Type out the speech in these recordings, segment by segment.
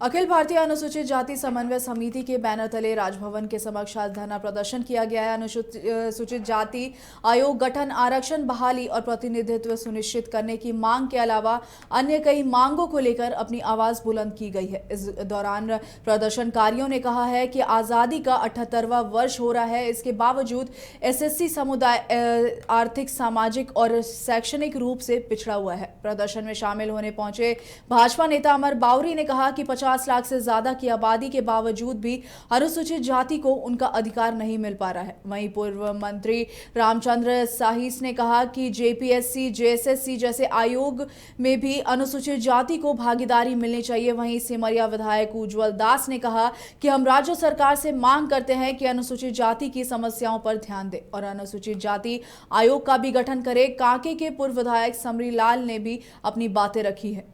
अखिल भारतीय अनुसूचित जाति समन्वय समिति के बैनर तले राजभवन के समक्ष आज धरना प्रदर्शन किया गया है। अनुसूचित जाति आयोग गठन, आरक्षण बहाली और प्रतिनिधित्व सुनिश्चित करने की मांग के अलावा अन्य कई मांगों को लेकर अपनी आवाज बुलंद की गई है। इस दौरान प्रदर्शनकारियों ने कहा है कि आजादी का 78वां वर्ष हो रहा है, इसके बावजूद एसएससी समुदाय आर्थिक, सामाजिक और शैक्षणिक रूप से पिछड़ा हुआ है। प्रदर्शन में शामिल होने पहुंचे भाजपा नेता अमर बावरी ने कहा कि 50 लाख से ज्यादा की आबादी के बावजूद भी अनुसूचित जाति को उनका अधिकार नहीं मिल पा रहा है। वहीं पूर्व मंत्री रामचंद्र साहिस ने कहा कि जेपीएससी, जेएसएससी जैसे आयोग में भी अनुसूचित जाति को भागीदारी मिलनी चाहिए। वहीं सिमरिया विधायक उज्जवल दास ने कहा कि हम राज्य सरकार से मांग करते हैं कि अनुसूचित जाति की समस्याओं पर ध्यान दे और अनुसूचित जाति आयोग का भी गठन करे। कांके के पूर्व विधायक समरी लाल ने भी अपनी बातें रखी है।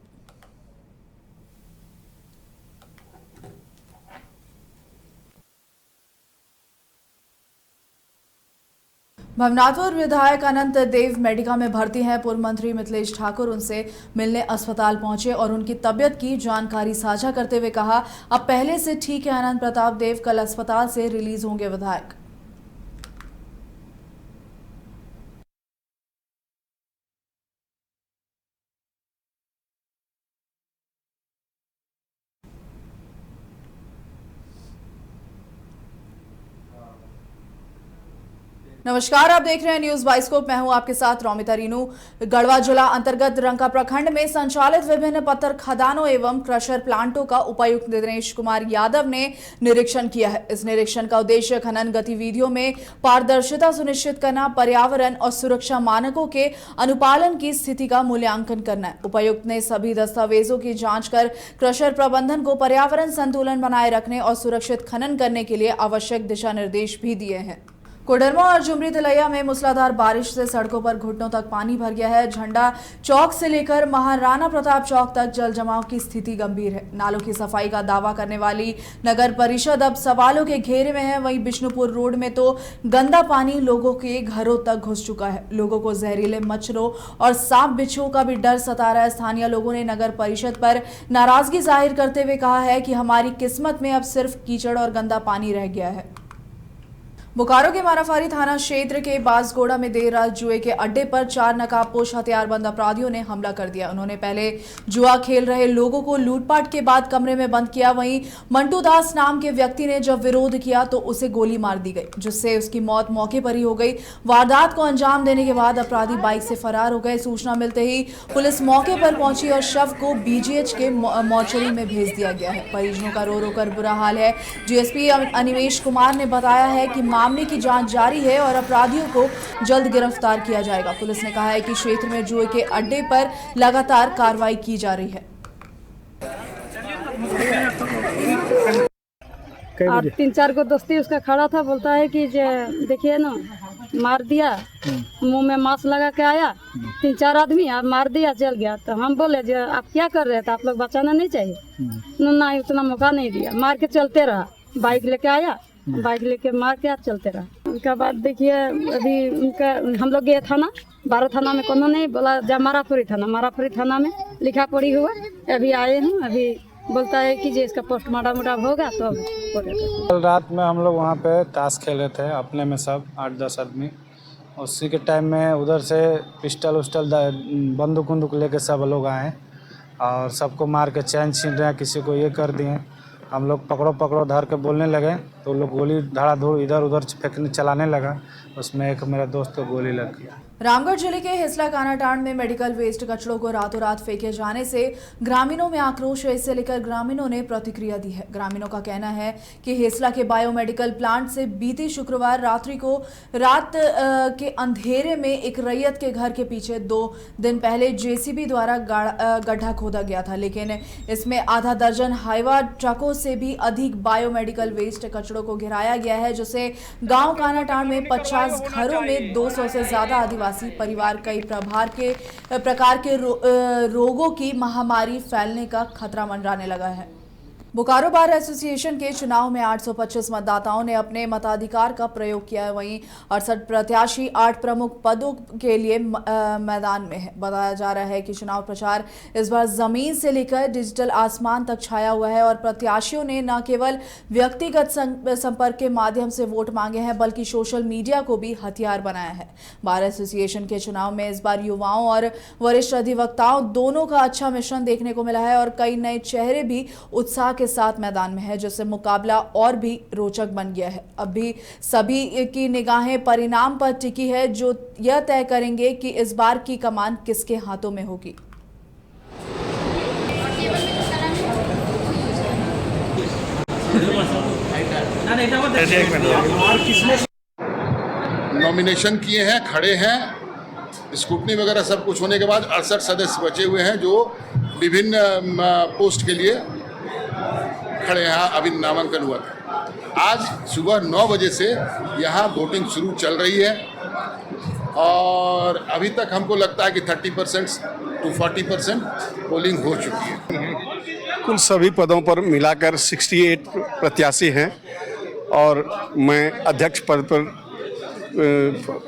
भवनाथपुर विधायक अनंत देव मेडिका में भर्ती हैं। पूर्व मंत्री मिथिलेश ठाकुर उनसे मिलने अस्पताल पहुंचे और उनकी तबियत की जानकारी साझा करते हुए कहा, अब पहले से ठीक है। अनंत प्रताप देव कल अस्पताल से रिलीज होंगे। विधायक नमस्कार, आप देख रहे हैं न्यूज बाइस्कोप। मैं हूं आपके साथ रोमिता रीनू। गढ़वा जिला अंतर्गत रंका प्रखंड में संचालित विभिन्न पत्थर खदानों एवं क्रशर प्लांटों का उपायुक्त दिनेश कुमार यादव ने निरीक्षण किया है। इस निरीक्षण का उद्देश्य खनन गतिविधियों में पारदर्शिता सुनिश्चित करना, पर्यावरण और सुरक्षा मानकों के अनुपालन की स्थिति का मूल्यांकन करना है। उपायुक्त ने सभी दस्तावेजों की जांच कर क्रशर प्रबंधन को पर्यावरण संतुलन बनाए रखने और सुरक्षित खनन करने के लिए आवश्यक दिशा निर्देश भी दिए हैं। कोडरमा और झुमरी तिलैया में मूसलाधार बारिश से सड़कों पर घुटनों तक पानी भर गया है। झंडा चौक से लेकर महाराणा प्रताप चौक तक जल जमाव की स्थिति गंभीर है। नालों की सफाई का दावा करने वाली नगर परिषद अब सवालों के घेरे में है। वहीं बिष्णुपुर रोड में तो गंदा पानी लोगों के घरों तक घुस चुका है। लोगों को जहरीले मच्छरों और सांप बिच्छुओं का भी डर सता रहा है। स्थानीय लोगों ने नगर परिषद पर नाराजगी जाहिर करते हुए कहा है कि हमारी किस्मत में अब सिर्फ कीचड़ और गंदा पानी रह गया है। बोकारो के माराफारी थाना क्षेत्र के बांसगोड़ा में देर रात जुए के अड्डे पर 4 नकाबपोश हथियारबंद अपराधियों ने हमला कर दिया। उन्होंने पहले जुआ खेल रहे लोगों को लूटपाट के बाद कमरे में बंद किया। वहीं मंटू दास नाम के व्यक्ति ने जब विरोध किया तो उसे गोली मार दी गई, जिससे उसकी मौत मौके पर ही हो गई। वारदात को अंजाम देने के बाद अपराधी बाइक से फरार हो गए। सूचना मिलते ही पुलिस मौके पर पहुंची और शव को बीजीएच के मोर्चरी में भेज दिया गया है। परिजनों का रो रो कर बुरा हाल है। डीएसपी अनिमेश कुमार ने बताया है कि मामले की जांच जारी है और अपराधियों को जल्द गिरफ्तार किया जाएगा। पुलिस ने कहा है कि क्षेत्र में जुए के अड्डे पर लगातार कार्रवाई की जा रही है। 3-4 को दोस्ती उसका खड़ा था, बोलता है कि देखिए ना, मार दिया, मुंह में मास्क लगा के आया, 3-4 आदमी आप मार दिया, चल गया। तो हम बोले जो आप क्या कर रहे थे, आप लोग बचाना नहीं चाहिए? ना, उतना मौका नहीं दिया, मार के चलते रहा। बाइक लेके आया, बाइक लेके मार के चलते रहा। उसके बाद देखिए अभी उनका हम लोग गए थाना, 12 थाना में कोनो नहीं बोला, जब मारापुरी थाना में लिखा पड़ी हुआ। अभी आए हैं, अभी बोलता है कि इसका पोस्टमार्टम होगा तो कल रात में हम लोग वहाँ पे ताश खेल रहे थे अपने में, सब 8-10 आदमी। उसी के टाइम में उधर से पिस्टल बंदूक उंदूक लेके सब लोग आए और सबको मार के चैन छीन रहे हैं, किसी को ये कर दिए। हम लोग पकड़ो धर के बोलने लगे तो लोग गोली धड़ाधड़ इधर उधर फेंकने चलाने लगा। उसमें एक मेरा दोस्त को गोली लग गया। रामगढ़ जिले के हिसला कानाटांड में मेडिकल वेस्ट कचड़ों को रातों रात फेंके जाने से ग्रामीणों में आक्रोश है। इसे लेकर ग्रामीणों ने प्रतिक्रिया दी है। ग्रामीणों का कहना है कि हिसला के बायोमेडिकल प्लांट से बीती शुक्रवार रात के अंधेरे में एक रैयत के घर के पीछे 2 दिन पहले जेसीबी द्वारा गड्ढा खोदा गया था, लेकिन इसमें आधा दर्जन हाइवा ट्रकों से भी अधिक बायोमेडिकल वेस्ट कचड़ों को गिराया गया है, जिससे गाँव कानाटांड में 50 घरों में 200 से ज्यादा आदिवासी परिवार कई प्रकार के रोगों की महामारी फैलने का खतरा मंडराने लगा है। बोकारो बार एसोसिएशन के चुनाव में 825 मतदाताओं ने अपने मताधिकार का प्रयोग किया है। वहीं 68 प्रत्याशी 8 प्रमुख पदों के लिए मैदान में है। बताया जा रहा है कि चुनाव प्रचार इस बार जमीन से लेकर डिजिटल आसमान तक छाया हुआ है और प्रत्याशियों ने न केवल व्यक्तिगत संपर्क के माध्यम से वोट मांगे हैं बल्कि सोशल मीडिया को भी हथियार बनाया है। बार एसोसिएशन के चुनाव में इस बार युवाओं और वरिष्ठ अधिवक्ताओं दोनों का अच्छा मिश्रण देखने को मिला है और कई नए चेहरे भी उत्साह के साथ मैदान में है, जिससे मुकाबला और भी रोचक बन गया है। अभी सभी की निगाहें परिणाम पर टिकी है जो यह तय करेंगे कि इस बार की कमान किसके हाथों में होगी। नॉमिनेशन किए हैं, खड़े हैं, स्क्रूटनी वगैरह सब कुछ होने के बाद 68 सदस्य बचे हुए हैं जो विभिन्न पोस्ट के लिए खड़े हैं। अभी नामांकन हुआ था। आज सुबह 9 बजे से यहाँ वोटिंग शुरू चल रही है और अभी तक हमको लगता है कि 30% to 40% पोलिंग हो चुकी है। कुल सभी पदों पर मिलाकर 68 प्रत्याशी हैं और मैं अध्यक्ष पद पर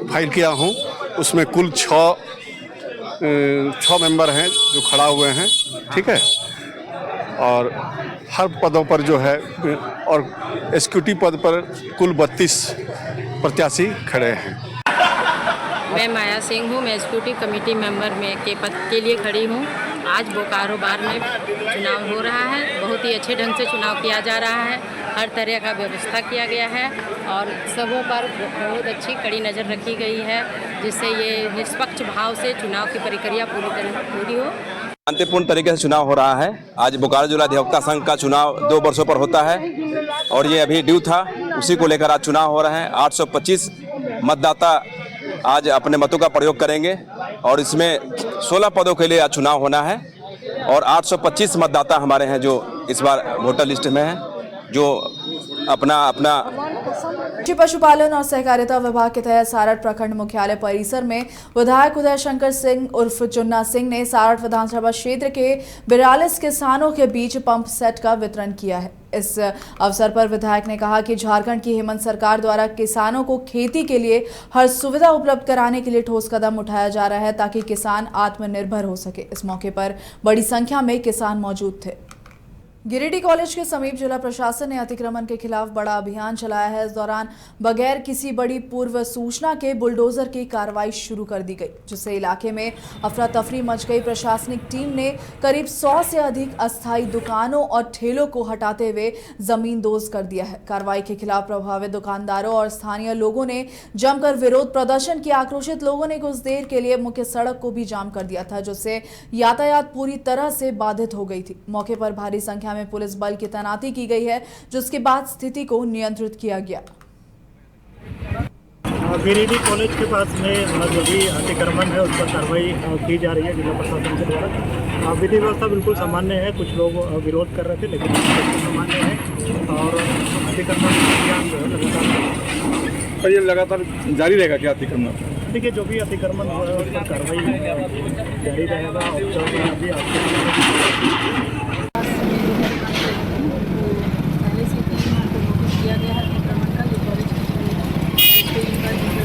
फाइल किया हूं। उसमें कुल 6 मेंबर हैं जो खड़ा हुए हैं, ठीक है। और हर पदों पर जो है और एग्जीक्यूटिव पद पर कुल 32 प्रत्याशी खड़े हैं। मैं माया सिंह हूँ। मैं एग्जीक्यूटिव कमेटी मेंबर में के पद के लिए खड़ी हूँ। आज बोकारो बार में चुनाव हो रहा है। बहुत ही अच्छे ढंग से चुनाव किया जा रहा है। हर तरह का व्यवस्था किया गया है और सबों पर बहुत अच्छी कड़ी नज़र रखी गई है, जिससे ये निष्पक्ष भाव से चुनाव की प्रक्रिया पूरी हो। शांतिपूर्ण तरीके से चुनाव हो रहा है। आज बोकारो जिला अधिवक्ता संघ का चुनाव 2 वर्षों पर होता है और ये अभी ड्यू था, उसी को लेकर आज चुनाव हो रहे हैं। 825 मतदाता आज अपने मतों का प्रयोग करेंगे और इसमें 16 पदों के लिए आज चुनाव होना है और 825 मतदाता हमारे हैं जो इस बार वोटर लिस्ट में हैं, जो अपना पशुपालन और सहकारिता विभाग के तहत सारठ प्रखंड मुख्यालय परिसर में विधायक उदय शंकर सिंह उर्फ चुन्ना सिंह ने सारठ विधानसभा क्षेत्र के 42 किसानों के बीच पंप सेट का वितरण किया है। इस अवसर पर विधायक ने कहा कि झारखंड की हेमंत सरकार द्वारा किसानों को खेती के लिए हर सुविधा उपलब्ध कराने के लिए ठोस कदम उठाया जा रहा है ताकि किसान आत्मनिर्भर हो सके। इस मौके पर बड़ी संख्या में किसान मौजूद थे। गिरिडीह कॉलेज के समीप जिला प्रशासन ने अतिक्रमण के खिलाफ बड़ा अभियान चलाया है। इस दौरान बगैर किसी बड़ी पूर्व सूचना के बुलडोजर की कार्रवाई शुरू कर दी गई, जिससे इलाके में अफरा तफरी मच गई। प्रशासनिक टीम ने करीब 100 से अधिक अस्थायी दुकानों और ठेलों को हटाते हुए जमींदोज कर दिया है। कार्रवाई के खिलाफ प्रभावित दुकानदारों और स्थानीय लोगों ने जमकर विरोध प्रदर्शन किया। आक्रोशित लोगों ने कुछ देर के लिए मुख्य सड़क को भी जाम कर दिया था, जिससे यातायात पूरी तरह से बाधित हो गई थी। मौके पर भारी संख्या में पुलिस बल की तैनाती की गई है, जिसके बाद स्थिति को नियंत्रित किया गया। गिरिडीह कॉलेज के पास में जो भी अतिक्रमण है उस पर कार्रवाई की जा रही है जिला प्रशासन के द्वारा। विधि व्यवस्था बिल्कुल सामान्य है। कुछ लोग विरोध कर रहे थे लेकिन सामान्य है और अतिक्रमण अभियान जो है तो ये लगातार जारी रहेगा क्या अतिक्रमण? देखिए, जो भी अतिक्रमण हुआ है उस पर कार्रवाई जारी रहेगा। किया गया है अतिक्रमण का जो कॉलेज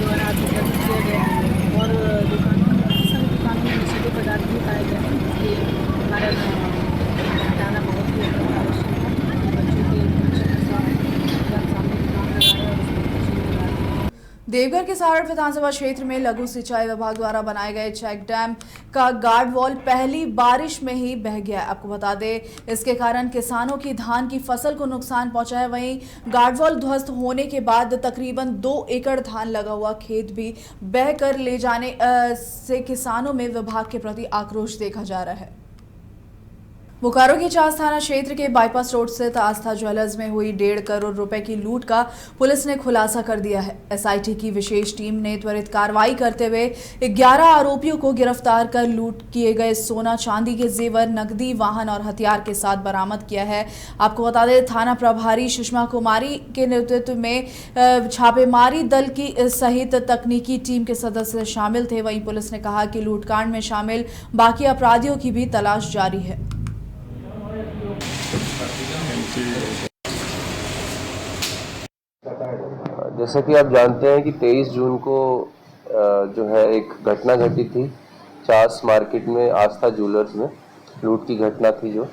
द्वारा अतिक्रमण किया गया है और दुकानों में सभी दुकानों में नशीले पदार्थ भी पाए गए हैं। इसलिए हमारा हटाना बहुत ही आवश्यक है। बच्चों के सामने दुकान लगाए और देवघर के सारठ विधानसभा क्षेत्र में लघु सिंचाई विभाग द्वारा बनाए गए चेक डैम का गार्ड वॉल पहली बारिश में ही बह गया। आपको बता दें, इसके कारण किसानों की धान की फसल को नुकसान पहुंचा है। वहीं गार्ड वॉल ध्वस्त होने के बाद तकरीबन 2 एकड़ धान लगा हुआ खेत भी बह कर ले जाने से किसानों में विभाग के प्रति आक्रोश देखा जा रहा है। बोकारो के चास थाना क्षेत्र के बाईपास रोड स्थित आस्था ज्वेलर्स में हुई 1.5 करोड़ रुपए की लूट का पुलिस ने खुलासा कर दिया है। एसआईटी की विशेष टीम ने त्वरित कार्रवाई करते हुए 11 आरोपियों को गिरफ्तार कर लूट किए गए सोना चांदी के जेवर, नकदी, वाहन और हथियार के साथ बरामद किया है। आपको बता दें, थाना प्रभारी सुषमा कुमारी के नेतृत्व में छापेमारी दल की सहित तकनीकी टीम के सदस्य शामिल थे। वहीं पुलिस ने कहा कि लूटकांड में शामिल बाकी अपराधियों की भी तलाश जारी है। जैसा कि आप जानते हैं कि 23 जून को जो है एक घटना घटी थी चास मार्केट में आस्था ज्वेलर्स में लूट की घटना थी जो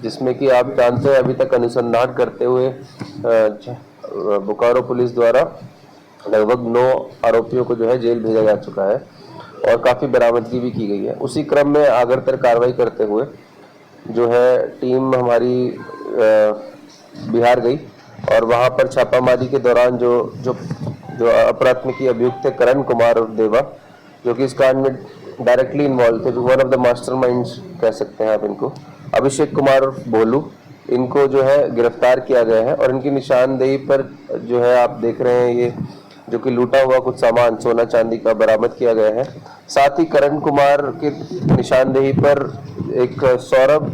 जिसमें कि आप जानते हैं अभी तक अनुसंधान करते हुए बोकारो पुलिस द्वारा लगभग 9 आरोपियों को जो है जेल भेजा जा चुका है और काफ़ी बरामदगी भी की गई है। उसी क्रम में आगरतर कार्रवाई करते हुए जो है टीम हमारी बिहार गई और वहाँ पर छापामारी के दौरान जो अपराध में अभियुक्त थे करण कुमार और देवा जो कि इस कांड में डायरेक्टली इन्वॉल्व थे, वन ऑफ द मास्टरमाइंड्स कह सकते हैं आप इनको, अभिषेक कुमार और भोलू, इनको जो है गिरफ्तार किया गया है और इनकी निशानदेही पर जो है आप देख रहे हैं ये जो कि लूटा हुआ कुछ सामान सोना चांदी का बरामद किया गया है। साथ ही करण कुमार के निशानदेही पर एक सौरभ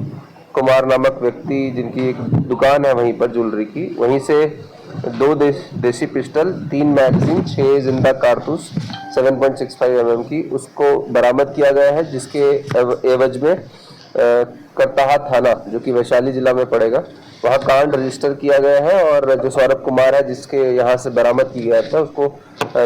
कुमार नामक व्यक्ति जिनकी एक दुकान है वहीं पर ज्वेलरी की, वहीं से 2 देसी पिस्टल, 3 मैगजीन, 6 जिंदा कारतूस 7.65 mm की उसको बरामद किया गया है, जिसके एवज में करताहा थाना जो कि वैशाली जिला में पड़ेगा वहाँ कांड रजिस्टर किया गया है और जो सौरभ कुमार है जिसके यहाँ से बरामद किया गया था उसको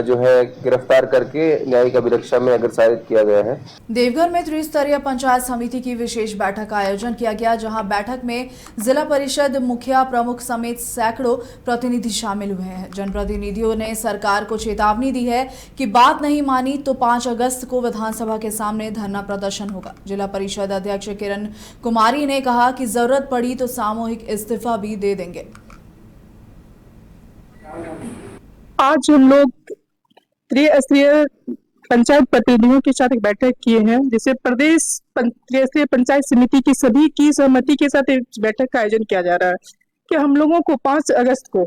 जो है गिरफ्तार करके न्यायिक अभिरक्षा में अग्रसारित किया गया है। देवघर में त्रिस्तरीय पंचायत समिति की विशेष बैठक का आयोजन किया गया, जहां बैठक में जिला परिषद मुखिया प्रमुख समेत सैकड़ों प्रतिनिधि शामिल हुए हैं। जनप्रतिनिधियों ने सरकार को चेतावनी दी है कि बात नहीं मानी तो 5 अगस्त को विधानसभा के सामने धरना प्रदर्शन होगा। जिला परिषद अध्यक्ष किरण कुमारी ने कहा कि जरूरत पड़ी तो सामूहिक इस्तीफा भी दे देंगे। आज हम लोग त्रिस्तरीय पंचायत प्रतिनिधियों के साथ एक बैठक किए हैं, जिसे प्रदेश त्रिस्तरीय पंचायत समिति की सभी की सहमति के साथ इस बैठक का आयोजन किया जा रहा है कि हम लोगों को 5 अगस्त को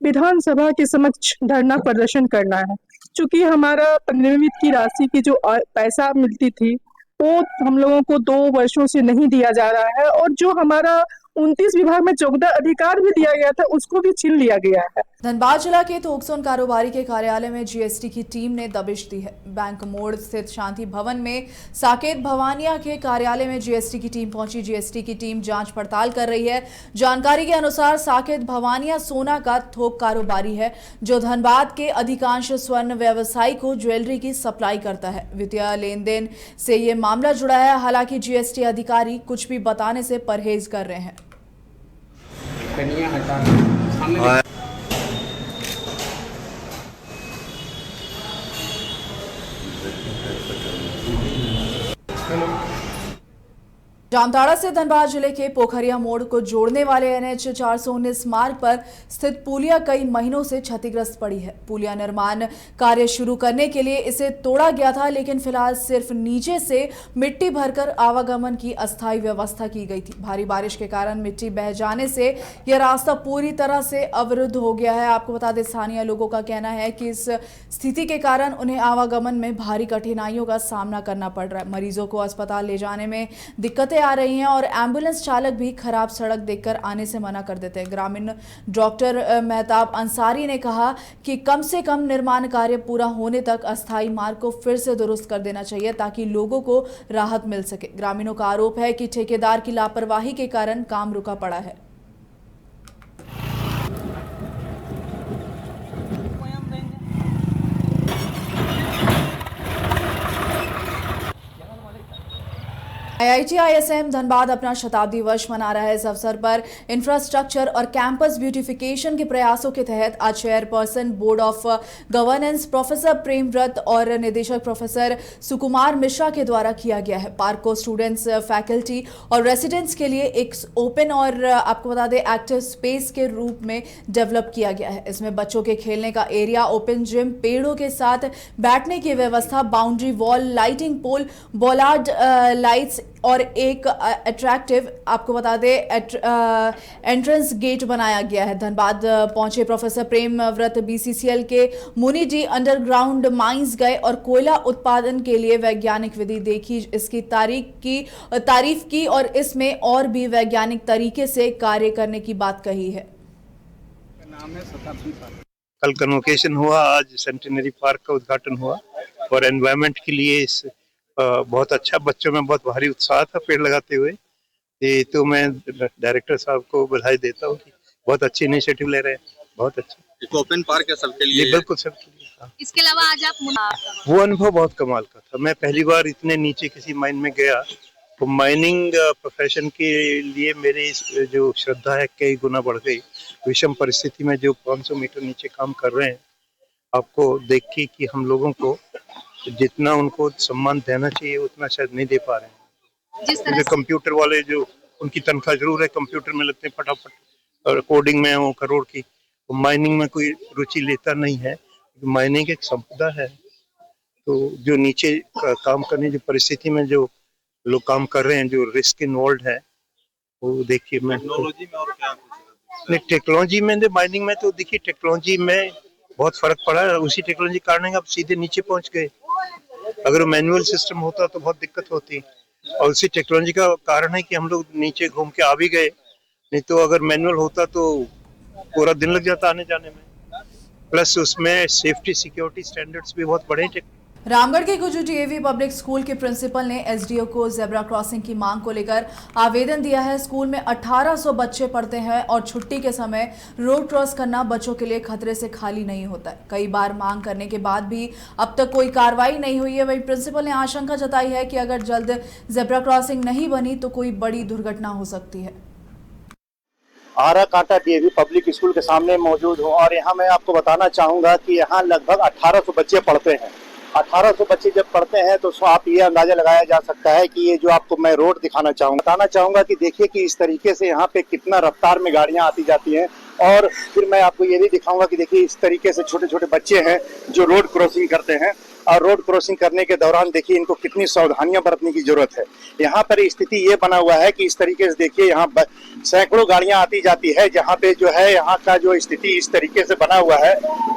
विधानसभा के समक्ष धरना प्रदर्शन करना है। चूंकि हमारा पंद्रहवीं की राशि की जो पैसा मिलती थी वो हम लोगों को 2 वर्षों से नहीं दिया जा रहा है और जो हमारा 29 विभाग में 14 अधिकार भी दिया गया था उसको भी छीन लिया गया है। धनबाद जिला के थोकसोन कारोबारी के कार्यालय में जीएसटी की टीम ने दबिश दी है। बैंक मोड़ स्थित शांति भवन में साकेत भवानिया के कार्यालय में जीएसटी की टीम पहुंची। जीएसटी की टीम जांच पड़ताल कर रही है। जानकारी के अनुसार साकेत भवानिया सोना का थोक कारोबारी है जो धनबाद के अधिकांश स्वर्ण व्यवसायी को ज्वेलरी की सप्लाई करता है। वित्तीय लेन देन से ये मामला जुड़ा है। हालांकि जीएसटी अधिकारी कुछ भी बताने से परहेज कर रहे हैं। जामताड़ा से धनबाद जिले के पोखरिया मोड़ को जोड़ने वाले NH 419 मार्ग पर स्थित पुलिया कई महीनों से क्षतिग्रस्त पड़ी है। पुलिया निर्माण कार्य शुरू करने के लिए इसे तोड़ा गया था, लेकिन फिलहाल सिर्फ नीचे से मिट्टी भरकर आवागमन की अस्थायी व्यवस्था की गई थी। भारी बारिश के कारण मिट्टी बह जाने से यह रास्ता पूरी तरह से अवरुद्ध हो गया है। आपको बता दें, स्थानीय लोगों का कहना है कि इस स्थिति के कारण उन्हें आवागमन में भारी कठिनाइयों का सामना करना पड़ रहा है। मरीजों को अस्पताल ले जाने में दिक्कतें आ रही हैं और एम्बुलेंस चालक भी खराब सड़क देखकर आने से मना कर देते हैं। ग्रामीण डॉक्टर मेहताब अंसारी ने कहा कि कम से कम निर्माण कार्य पूरा होने तक अस्थायी मार्ग को फिर से दुरुस्त कर देना चाहिए ताकि लोगों को राहत मिल सके। ग्रामीणों का आरोप है कि ठेकेदार की लापरवाही के कारण काम रुका पड़ा है। IIT ISM धनबाद अपना शताब्दी वर्ष मना रहा है। इस अवसर पर इंफ्रास्ट्रक्चर और कैंपस ब्यूटिफिकेशन के प्रयासों के तहत आज chairperson board of governance professor Premvrat और निदेशक प्रोफेसर सुकुमार मिश्रा के द्वारा किया गया है। पार्क को स्टूडेंट्स, फैकल्टी और रेसिडेंट्स के लिए एक ओपन और आपको बता दें एक्टिव स्पेस के रूप में डेवलप किया गया है। इसमें बच्चों के खेलने का एरिया, ओपन जिम, पेड़ों के साथ बैठने की व्यवस्था, boundary wall, lighting pole, bollard lights और एक अट्रैक्टिव आपको बता दें एंट्रेंस गेट बनाया गया है। धनबाद पहुंचे प्रोफेसर प्रेमव्रत BCCL के मुनि जी अंडरग्राउंड माइंस गए और कोयला उत्पादन के लिए वैज्ञानिक विधि देखी, इसकी तारीफ की और इसमें और भी वैज्ञानिक तरीके से कार्य करने की बात कही है। कल कन्वोकेशन हुआ, आज सेंटिनरी पार्क का उद्घाटन हुआ और एनवायरनमेंट के लिए बहुत अच्छा, बच्चों में बहुत भारी उत्साह था पेड़ लगाते हुए ये तो मैं डायरेक्टर साहब को बधाई देता हूँ कि बहुत अच्छी इनिशिएटिव ले रहे हैं, बहुत अच्छा। ओपन पार्क है सबके ये बिल्कुल सबके लिए। हाँ। इसके अलावा आज आप वो अनुभव बहुत कमाल का था। मैं पहली बार इतने नीचे किसी माइन में गया तो माइनिंग प्रोफेशन के लिए मेरी जो श्रद्धा है कई गुना बढ़ गई। विषम परिस्थिति में जो 500 मीटर नीचे काम कर रहे हैं, आपको देख के कि हम लोगों को जितना उनको सम्मान देना चाहिए उतना शायद नहीं दे पा रहे हैं। जिस तरह क्योंकि कंप्यूटर वाले जो उनकी तनख्वाह जरूर है, कंप्यूटर में लगते हैं फटाफट, और कोडिंग में वो करोड़ की, तो माइनिंग में कोई रुचि लेता नहीं है। माइनिंग एक संपदा है, तो जो नीचे काम करने की परिस्थिति में जो लोग काम कर रहे हैं, जो रिस्क इन्वॉल्व है, वो देखिए। मैं टेक्नोलॉजी में और क्या नहीं, टेक्नोलॉजी में माइनिंग में तो देखिए टेक्नोलॉजी में बहुत फर्क पड़ा है। उसी टेक्नोलॉजी के कारण आप सीधे नीचे पहुंच गए। अगर मैनुअल सिस्टम होता तो बहुत दिक्कत होती, और उसी टेक्नोलॉजी का कारण है कि हम लोग नीचे घूम के आ भी गए। नहीं तो अगर मैनुअल होता तो पूरा दिन लग जाता आने जाने में। प्लस उसमें सेफ्टी सिक्योरिटी स्टैंडर्ड्स भी बहुत बड़े हैं। रामगढ़ के गुजू डीएवी पब्लिक स्कूल के प्रिंसिपल ने एसडीओ को जेब्रा क्रॉसिंग की मांग को लेकर आवेदन दिया है। स्कूल में 1800 बच्चे पढ़ते हैं और छुट्टी के समय रोड क्रॉस करना बच्चों के लिए खतरे से खाली नहीं होता है। कई बार मांग करने के बाद भी अब तक कोई कार्रवाई नहीं हुई है। वहीं प्रिंसिपल ने आशंका जताई है कि अगर जल्द जेब्रा क्रॉसिंग नहीं बनी तो कोई बड़ी दुर्घटना हो सकती है। आरा कांटा डीएवी पब्लिक स्कूल के सामने मौजूद हूँ और यहाँ मैं आपको बताना चाहूँगा कि यहाँ लगभग 1800 बच्चे पढ़ते हैं। 1800 बच्चे जब पढ़ते हैं तो आप ये अंदाजा लगाया जा सकता है कि ये जो आपको मैं रोड बताना चाहूँगा कि देखिए कि इस तरीके से यहाँ पे कितना रफ्तार में गाड़ियाँ आती जाती हैं। और फिर मैं आपको ये भी दिखाऊंगा कि देखिए इस तरीके से छोटे छोटे बच्चे हैं जो रोड क्रॉसिंग करते हैं, और रोड क्रॉसिंग करने के दौरान देखिए इनको कितनी सावधानियां बरतने की जरूरत है। यहाँ पर स्थिति ये बना हुआ है कि इस तरीके से देखिए यहाँ सैकड़ों गाड़ियां आती जाती है, जहाँ पे जो है यहाँ का जो स्थिति इस तरीके से बना हुआ है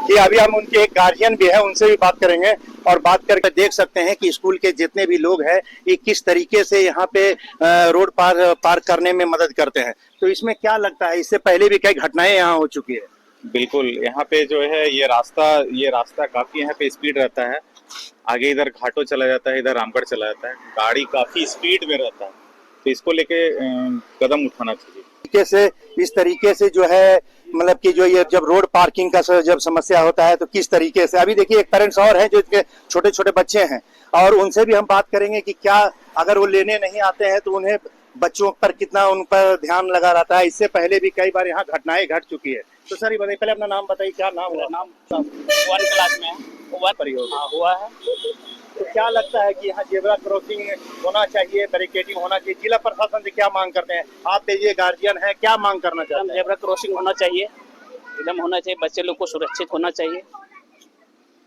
कि अभी हम उनके एक गार्जियन भी है, उनसे भी बात करेंगे और बात करके देख सकते हैं कि स्कूल के जितने भी लोग हैं ये किस तरीके से यहाँ पे रोड पार करने में मदद करते हैं। तो इसमें क्या लगता है, इससे पहले भी कई घटनाएं यहाँ हो चुकी है? बिल्कुल, यहाँ पे जो है ये रास्ता काफी यहाँ पे स्पीड रहता है। आगे इधर घाटो चला जाता है, इधर रामगढ़ चला जाता है, गाड़ी काफी स्पीड में रहता है, तो इसको लेके कदम उठाना चाहिए। इस तरीके से जो है मतलब कि जो ये जब रोड पार्किंग का जब समस्या होता है तो किस तरीके से, अभी देखिए एक पेरेंट्स और हैं जो इनके छोटे छोटे बच्चे हैं और उनसे भी हम बात करेंगे कि क्या अगर वो लेने नहीं आते हैं तो उन्हें बच्चों पर कितना उन पर ध्यान लगा रहता है। इससे पहले भी कई बार यहाँ घटनाएं घट चुकी है। तो सर ये बताइए, पहले अपना नाम बताइए, क्या नाम हुआ? नाम 1 क्लास में हुआ है। तो क्या लगता है कि यहाँ जेब्रा क्रॉसिंग होना चाहिए, बैरिकेडिंग होना चाहिए? जिला प्रशासन से क्या मांग करते हैं आप? ये गार्जियन है, क्या मांग करना चाहते हैं? जेब्रा क्रॉसिंग होना चाहिए, एकदम होना चाहिए, बच्चे लोग को सुरक्षित होना चाहिए।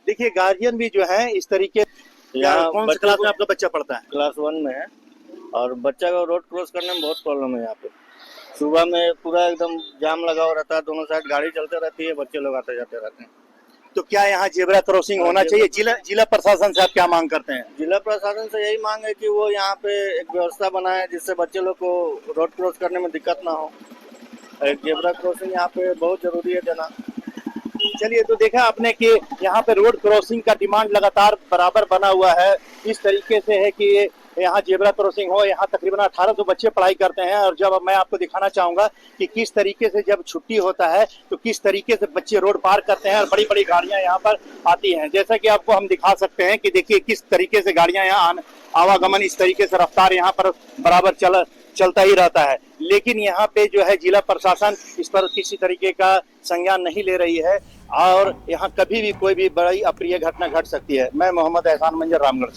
देखिए गार्जियन भी जो है इस तरीके, कौन सी क्लास में आपका बच्चा पढ़ता है? क्लास 1 में है और बच्चा को रोड क्रॉस करने में बहुत प्रॉब्लम है। यहाँ पे सुबह में पूरा एकदम जाम लगा हुआ रहता है, दोनों साइड गाड़ी चलते रहती है, बच्चे लोग आते जाते रहते हैं। तो क्या यहाँ जेब्रा क्रॉसिंग होना चाहिए? जिला प्रशासन से आप क्या मांग करते हैं? जिला प्रशासन से यही मांग है कि वो यहाँ पे एक व्यवस्था बनाए जिससे बच्चे लोग को रोड क्रॉस करने में दिक्कत ना हो। एक जेब्रा क्रॉसिंग यहाँ पे बहुत जरूरी है देना। चलिए, तो देखा आपने कि यहाँ पे रोड क्रॉसिंग का डिमांड लगातार बराबर बना हुआ है। इस तरीके से है कि यहाँ जेब्रा क्रॉसिंग हो। यहाँ तकरीबन 1800 बच्चे पढ़ाई करते हैं और जब मैं आपको दिखाना चाहूँगा कि किस तरीके से जब छुट्टी होता है तो किस तरीके से बच्चे रोड पार करते हैं और बड़ी बड़ी गाड़ियाँ यहाँ पर आती हैं। जैसा कि आपको हम दिखा सकते हैं कि देखिए किस तरीके से गाड़ियाँ यहाँ आवागमन, इस तरीके से रफ्तार यहाँ पर बराबर चलता ही रहता है। लेकिन यहाँ पे जो है जिला प्रशासन इस पर किसी तरीके का संज्ञान नहीं ले रही है और यहाँ कभी भी कोई भी बड़ी अप्रिय घटना घट सकती है। मैं मोहम्मद एहसान मंजर, रामगढ़ से।